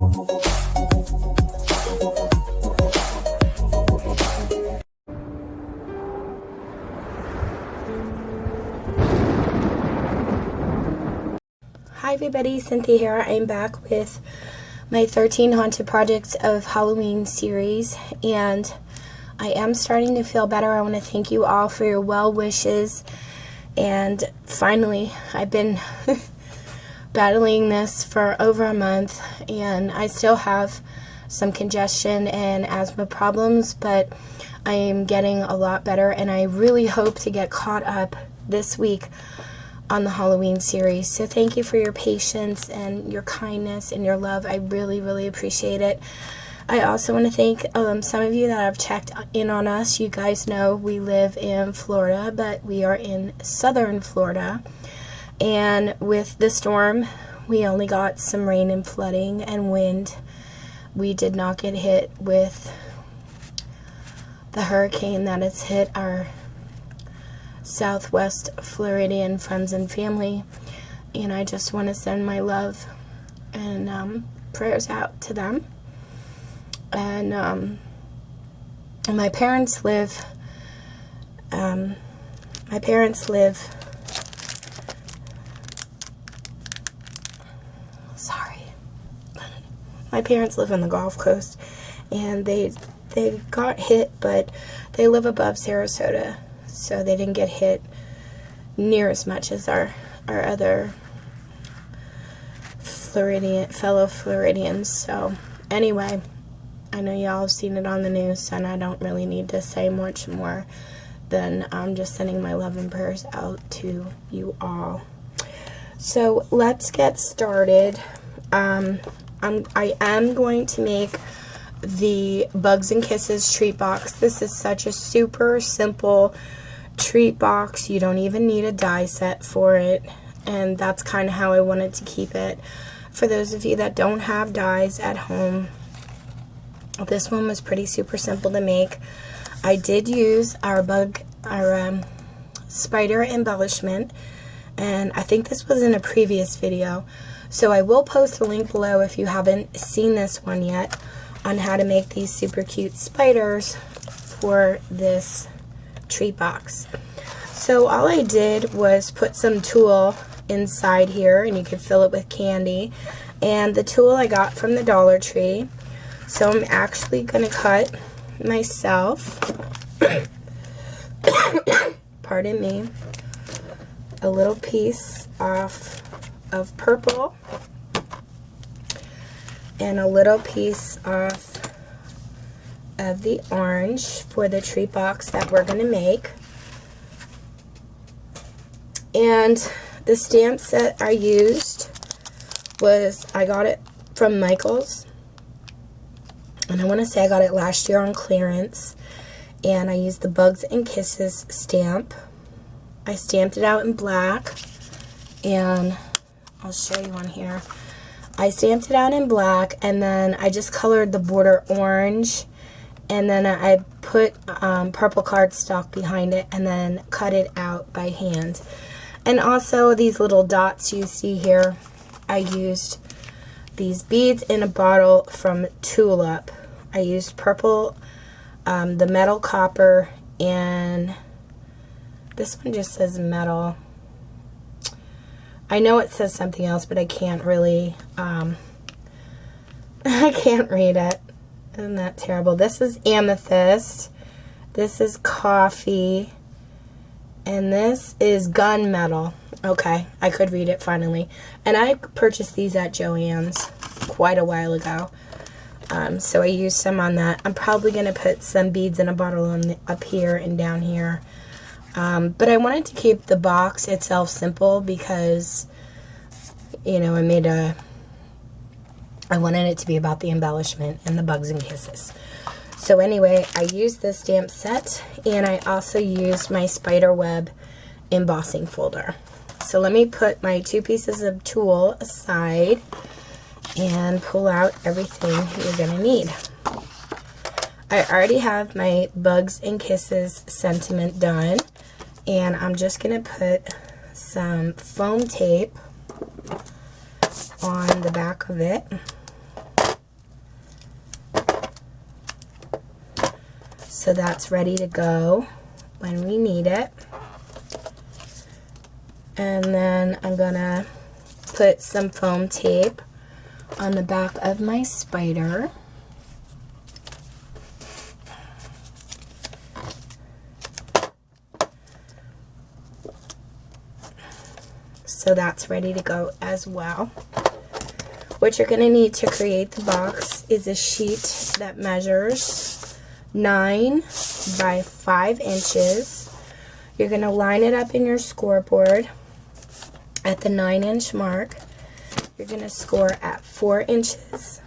Hi everybody, Cynthia here. I'm back with my 13 Haunted Projects of Halloween series, and I am starting to feel better. I want to thank you all for your well wishes, and finally, I've been battling this for over a month, and I still have some congestion and asthma problems, but I am getting a lot better, and I really hope to get caught up this week on the Halloween series. So thank you for your patience and your kindness and your love. I really, really appreciate it. I also want to thank some of you that have checked in on us. You guys know we live in Florida, but we are in southern Florida. And with the storm, we only got some rain and flooding and wind. We did not get hit with the hurricane that has hit our Southwest Floridian friends and family, and I just want to send my love and prayers out to them. And my parents live my parents live on the Gulf Coast, and they got hit, but they live above Sarasota, so they didn't get hit near as much as our other fellow Floridians. So anyway, I know y'all have seen it on the news, and I don't really need to say much more than I'm just sending my love and prayers out to you all. So let's get started. I am going to make the Bugs and Kisses treat box. This is such a super simple treat box. You don't even need a die set for it, and that's kind of how I wanted to keep it. For those of you that don't have dies at home, this one was pretty super simple to make. I did use our spider embellishment, and I think this was in a previous video, so I will post a link below if you haven't seen this one yet on how to make these super cute spiders for this treat box. So all I did was put some tulle inside here, and you could fill it with candy, and the tulle I got from the Dollar Tree. So I'm actually gonna cut myself pardon me, a little piece off of purple and a little piece off of the orange for the treat box that we're going to make. And the stamp set I used was, I got it from Michaels, and I want to say I got it last year on clearance, and I used the Bugs and Kisses stamp. I stamped it out in black, and I'll show you on here. I stamped it out in black, and then I just colored the border orange, and then I put purple cardstock behind it, and then cut it out by hand. And also these little dots you see here, I used these beads in a bottle from Tulip. I used purple, the metal copper, and this one just says metal. I know it says something else, but I can't really, I can't read it. Isn't that terrible? This is amethyst. This is coffee. And this is gunmetal. Okay, I could read it finally. And I purchased these at Joann's quite a while ago. So I used some on that. I'm probably going to put some beads in a bottle up here and down here. But I wanted to keep the box itself simple because, you know, I wanted it to be about the embellishment and the Bugs and Kisses. So anyway, I used this stamp set, and I also used my spider web embossing folder. So let me put my 2 pieces of tulle aside and pull out everything you're going to need. I already have my Bugs and Kisses sentiment done, and I'm just going to put some foam tape on the back of it. So that's ready to go when we need it. And then I'm gonna put some foam tape on the back of my spider. So that's ready to go as well. What you're going to need to create the box is a sheet that measures 9 by 5 inches. You're going to line it up in your scoreboard at the 9-inch mark. You're going to score at 4 inches,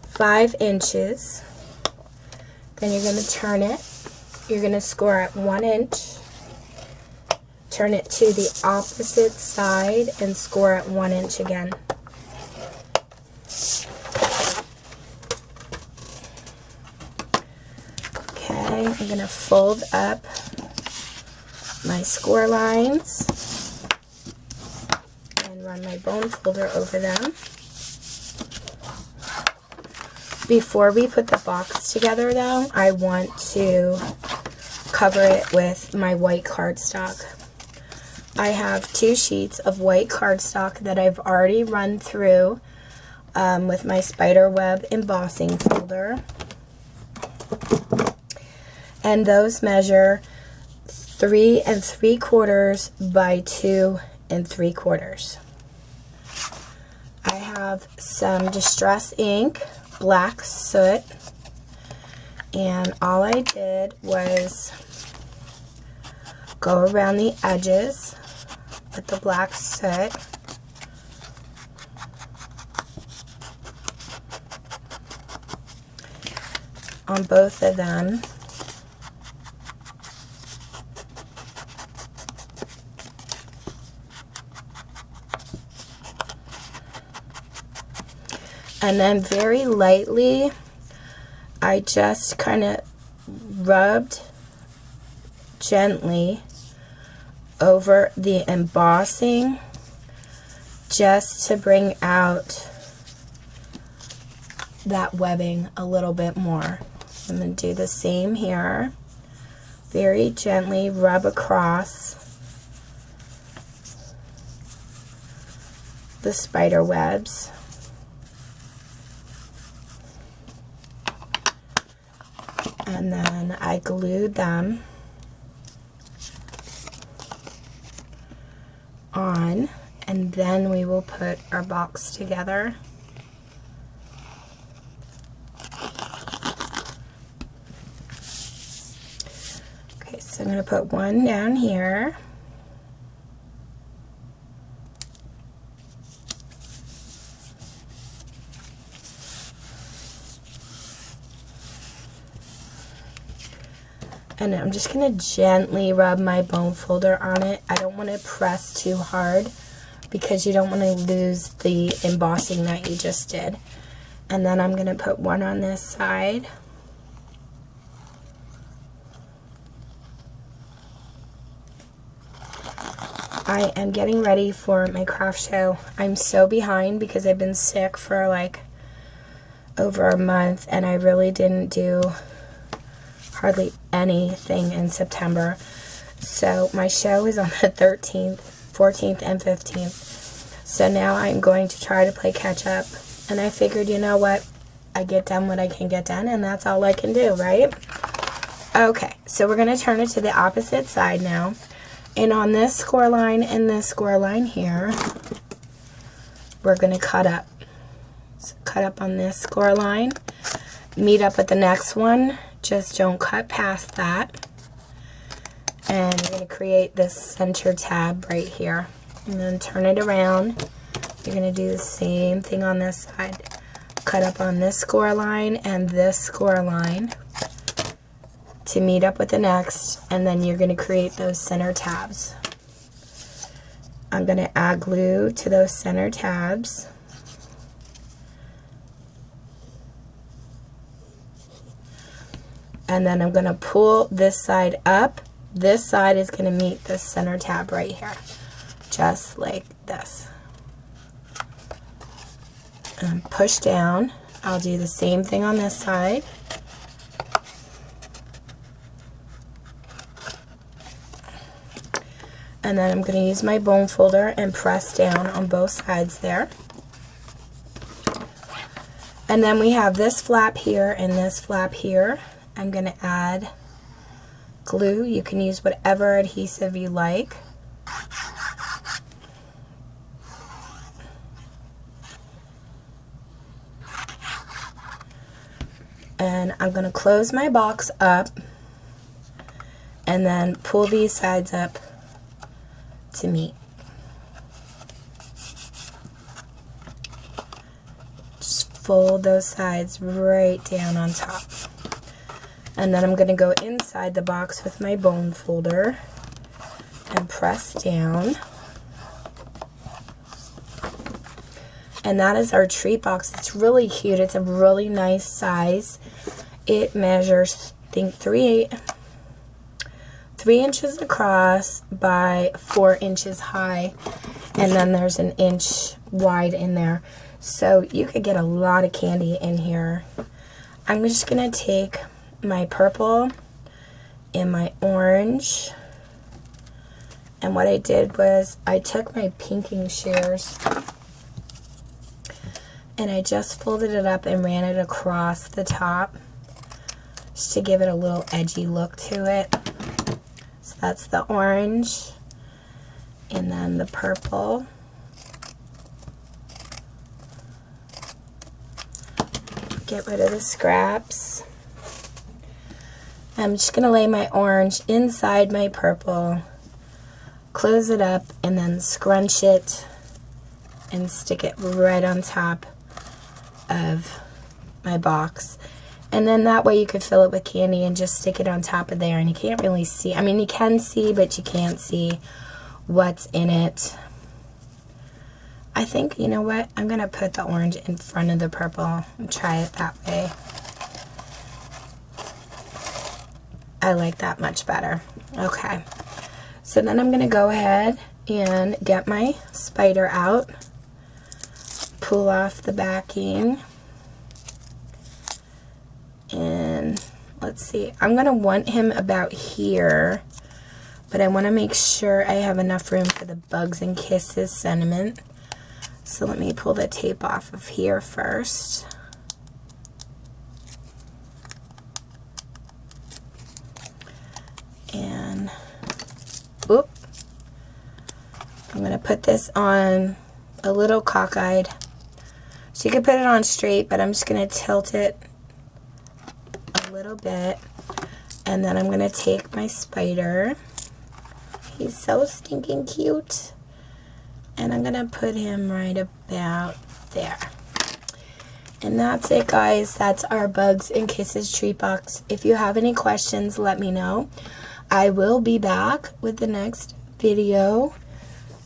5 inches. Then you're going to turn it. You're going to score at 1 inch. Turn it to the opposite side and score at 1 inch again. Okay, I'm going to fold up my score lines and run my bone folder over them. Before we put the box together though, I want to cover it with my white cardstock. I have 2 sheets of white cardstock that I've already run through with my spider web embossing folder. And those measure 3 3/4 by 2 3/4. I have some Distress ink, black soot, and all I did was go around the edges with the black soot. On both of them. And then very lightly, I just kind of rubbed gently over the embossing just to bring out that webbing a little bit more. I'm going to do the same here. Very gently rub across the spider webs. And then I glued them on, and then we will put our box together. Okay, so I'm going to put one down here. And I'm just going to gently rub my bone folder on it. I don't want to press too hard because you don't want to lose the embossing that you just did. And then I'm going to put one on this side. I am getting ready for my craft show. I'm so behind because I've been sick for like over a month and I really didn't do hardly anything in September. So my show is on the 13th, 14th, and 15th. So now I'm going to try to play catch up. And I figured, you know what? I get done what I can get done, and that's all I can do, right? Okay, so we're going to turn it to the opposite side now. And on this score line and this score line here, we're going to cut up. So cut up on this score line. Meet up with the next one. Just don't cut past that. And you're going to create this center tab right here. And then turn it around. You're going to do the same thing on this side. Cut up on this score line and this score line to meet up with the next. And then you're going to create those center tabs. I'm going to add glue to those center tabs. And then I'm going to pull this side up. This side is going to meet this center tab right here. Just like this. And push down. I'll do the same thing on this side. And then I'm going to use my bone folder and press down on both sides there. And then we have this flap here and this flap here. I'm going to add glue. You can use whatever adhesive you like. And I'm going to close my box up and then pull these sides up to meet. Just fold those sides right down on top. And then I'm going to go inside the box with my bone folder and press down. And that is our treat box. It's really cute. It's a really nice size. It measures, I think, 3 inches across by 4 inches high. And then there's an inch wide in there. So you could get a lot of candy in here. I'm just going to take my purple and my orange. And what I did was I took my pinking shears and I just folded it up and ran it across the top just to give it a little edgy look to it. So that's the orange and then the purple. Get rid of the scraps. I'm just going to lay my orange inside my purple, close it up, and then scrunch it and stick it right on top of my box. And then that way you could fill it with candy and just stick it on top of there, and you can't really see. I mean, you can see, but you can't see what's in it. I think, you know what, I'm going to put the orange in front of the purple and try it that way. I like that much better. Okay, so then I'm going to go ahead and get my spider out, pull off the backing, and let's see, I'm going to want him about here, but I want to make sure I have enough room for the Bugs and Kisses sentiment. So let me pull the tape off of here first. And, oop, I'm going to put this on a little cockeyed. So you can put it on straight, but I'm just going to tilt it a little bit. And then I'm going to take my spider. He's so stinking cute. And I'm going to put him right about there. And that's it, guys. That's our Bugs and Kisses treat box. If you have any questions, let me know. I will be back with the next video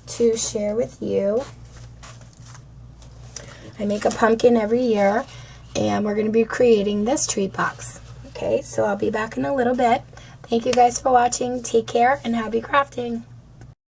to share with you. I make a pumpkin every year, and we're going to be creating this treat box. Okay, so I'll be back in a little bit. Thank you guys for watching. Take care and happy crafting.